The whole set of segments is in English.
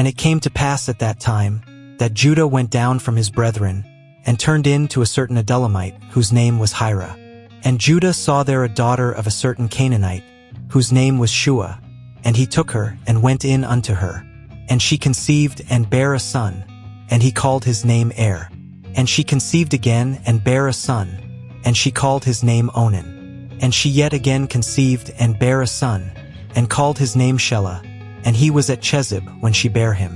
And it came to pass at that time, that Judah went down from his brethren, and turned in to a certain Adullamite, whose name was Hirah. And Judah saw there a daughter of a certain Canaanite, whose name was Shuah, and he took her, and went in unto her. And she conceived, and bare a son, and he called his name And she conceived again, and bare a son, and she called his name Onan. And she yet again conceived, and bare a son, and called his name Shelah, and he was at Chezib when she bare him.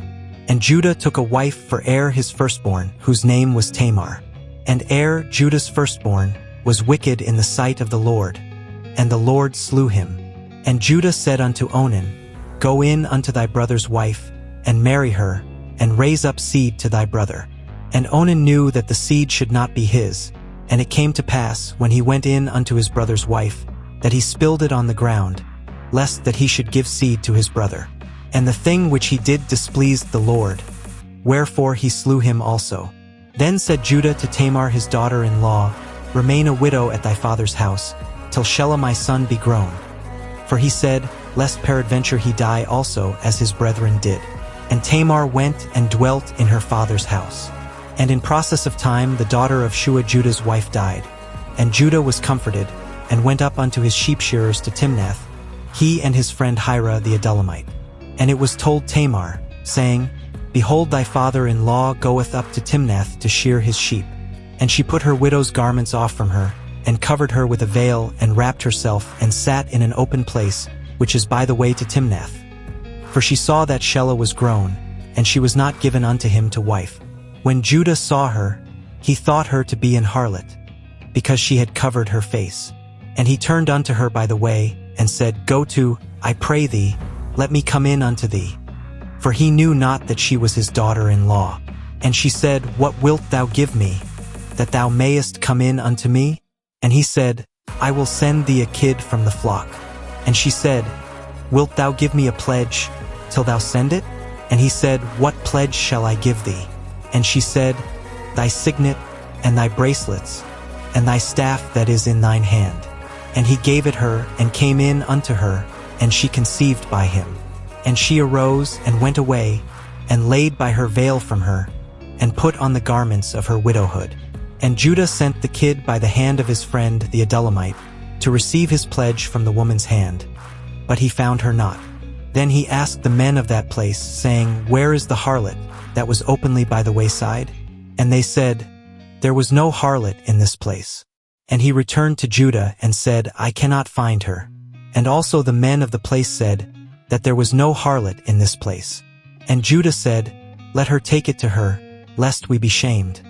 And Judah took a wife for his firstborn, whose name was Tamar. And Judah's firstborn, was wicked in the sight of the Lord, and the Lord slew him. And Judah said unto Onan, Go in unto thy brother's wife, and marry her, and raise up seed to thy brother. And Onan knew that the seed should not be his. And it came to pass, when he went in unto his brother's wife, that he spilled it on the ground, lest that he should give seed to his brother. And the thing which he did displeased the Lord, wherefore he slew him also. Then said Judah to Tamar his daughter-in-law, Remain a widow at thy father's house, till Shelah my son be grown. For he said, Lest peradventure he die also, as his brethren did. And Tamar went and dwelt in her father's house. And in process of time the daughter of Shuah Judah's wife died. And Judah was comforted, and went up unto his sheep-shearers to Timnath, he and his friend Hirah the Adullamite. And it was told Tamar, saying, Behold, thy father-in-law goeth up to Timnath to shear his sheep. And she put her widow's garments off from her, and covered her with a veil, and wrapped herself, and sat in an open place, which is by the way to Timnath. For she saw that Shelah was grown, and she was not given unto him to wife. When Judah saw her, he thought her to be an harlot, because she had covered her face. And he turned unto her by the way, and said, Go to, I pray thee, let me come in unto thee. For he knew not that she was his daughter-in-law. And she said, What wilt thou give me, that thou mayest come in unto me? And he said, I will send thee a kid from the flock. And she said, Wilt thou give me a pledge, till thou send it? And he said, What pledge shall I give thee? And she said, Thy signet, and thy bracelets, and thy staff that is in thine hand. And he gave it her, and came in unto her, and she conceived by him. And she arose, and went away, and laid by her veil from her, and put on the garments of her widowhood. And Judah sent the kid by the hand of his friend the Adullamite, to receive his pledge from the woman's hand. But he found her not. Then he asked the men of that place, saying, Where is the harlot that was openly by the wayside? And they said, There was no harlot in this place. And he returned to Judah, and said, I cannot find her. And also the men of the place said, that there was no harlot in this place. And Judah said, Let her take it to her, lest we be shamed.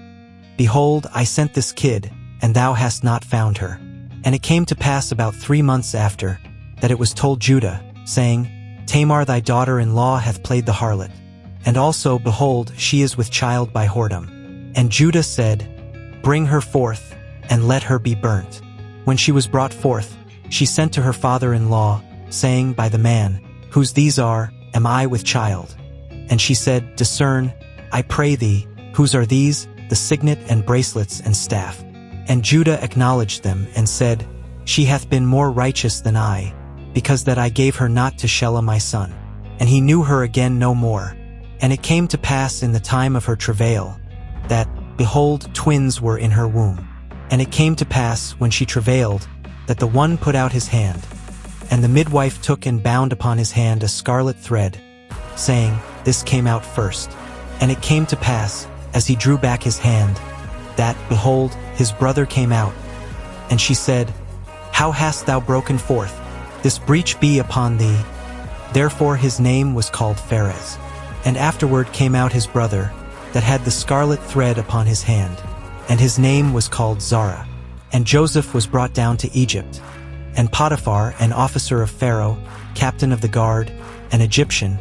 Behold, I sent this kid, and thou hast not found her. And it came to pass about 3 months after, that it was told Judah, saying, Tamar thy daughter-in-law hath played the harlot. And also, behold, she is with child by whoredom. And Judah said, Bring her forth, and let her be burnt. When she was brought forth, she sent to her father-in-law, saying by the man, Whose these are, am I with child? And she said, Discern, I pray thee, whose are these, the signet and bracelets and staff? And Judah acknowledged them, and said, She hath been more righteous than I, because that I gave her not to Shelah my son. And he knew her again no more. And it came to pass in the time of her travail, that, behold, twins were in her womb. And it came to pass, when she travailed, that the one put out his hand, and the midwife took and bound upon his hand a scarlet thread, saying, This came out first. And it came to pass, as he drew back his hand, that, behold, his brother came out. And she said, How hast thou broken forth? This breach be upon thee. Therefore his name was called Pharez. And afterward came out his brother, that had the scarlet thread upon his hand, and his name was called Zara. And Joseph was brought down to Egypt. And Potiphar, an officer of Pharaoh, captain of the guard, an Egyptian,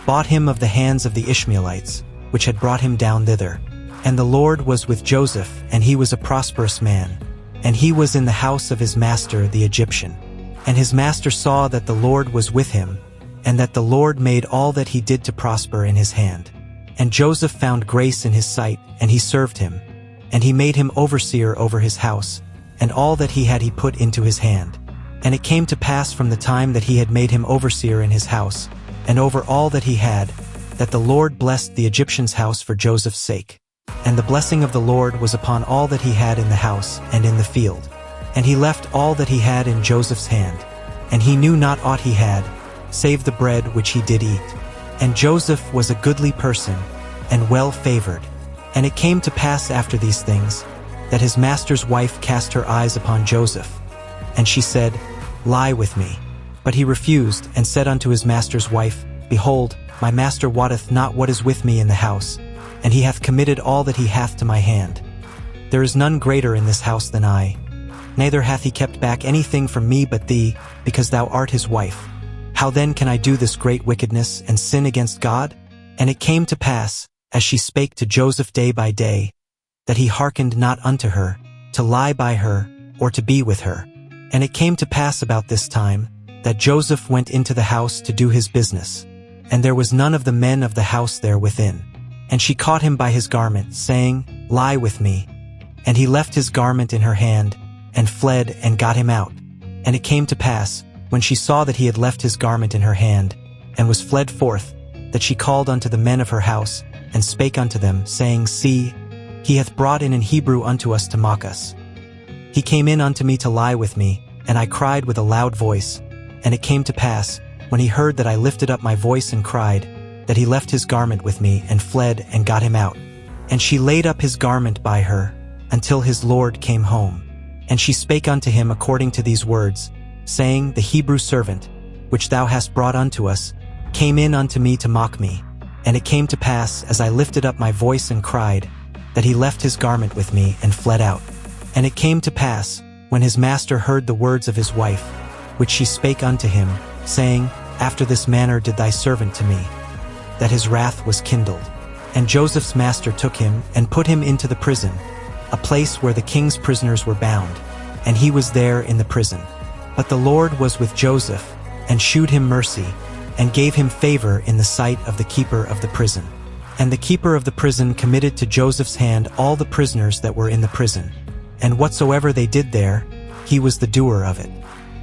bought him of the hands of the Ishmaelites, which had brought him down thither. And the Lord was with Joseph, and he was a prosperous man. And he was in the house of his master the Egyptian. And his master saw that the Lord was with him, and that the Lord made all that he did to prosper in his hand. And Joseph found grace in his sight, and he served him. And he made him overseer over his house, and all that he had he put into his hand. And it came to pass from the time that he had made him overseer in his house, and over all that he had, that the Lord blessed the Egyptian's house for Joseph's sake. And the blessing of the Lord was upon all that he had in the house and in the field. And he left all that he had in Joseph's hand, and he knew not aught he had, save the bread which he did eat. And Joseph was a goodly person, and well favored. And it came to pass after these things, that his master's wife cast her eyes upon Joseph. And she said, Lie with me. But he refused, and said unto his master's wife, Behold, my master wotteth not what is with me in the house, and he hath committed all that he hath to my hand. There is none greater in this house than I. Neither hath he kept back anything from me but thee, because thou art his wife. How then can I do this great wickedness and sin against God? And it came to pass, as she spake to Joseph day by day, that he hearkened not unto her, to lie by her, or to be with her. And it came to pass about this time, that Joseph went into the house to do his business, and there was none of the men of the house there within. And she caught him by his garment, saying, Lie with me. And he left his garment in her hand, and fled and got him out. And it came to pass, when she saw that he had left his garment in her hand, and was fled forth, that she called unto the men of her house, and spake unto them, saying, See, he hath brought in an Hebrew unto us to mock us. He came in unto me to lie with me, and I cried with a loud voice. And it came to pass, when he heard that I lifted up my voice and cried, that he left his garment with me, and fled and got him out. And she laid up his garment by her, until his lord came home. And she spake unto him according to these words, saying, The Hebrew servant, which thou hast brought unto us, came in unto me to mock me. And it came to pass, as I lifted up my voice and cried, that he left his garment with me, and fled out. And it came to pass, when his master heard the words of his wife, which she spake unto him, saying, After this manner did thy servant to me, that his wrath was kindled. And Joseph's master took him, and put him into the prison, a place where the king's prisoners were bound, and he was there in the prison. But the Lord was with Joseph, and shewed him mercy, and gave him favor in the sight of the keeper of the prison. And the keeper of the prison committed to Joseph's hand all the prisoners that were in the prison. And whatsoever they did there, he was the doer of it.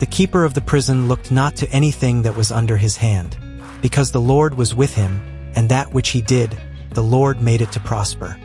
The keeper of the prison looked not to anything that was under his hand, because the Lord was with him, and that which he did, the Lord made it to prosper.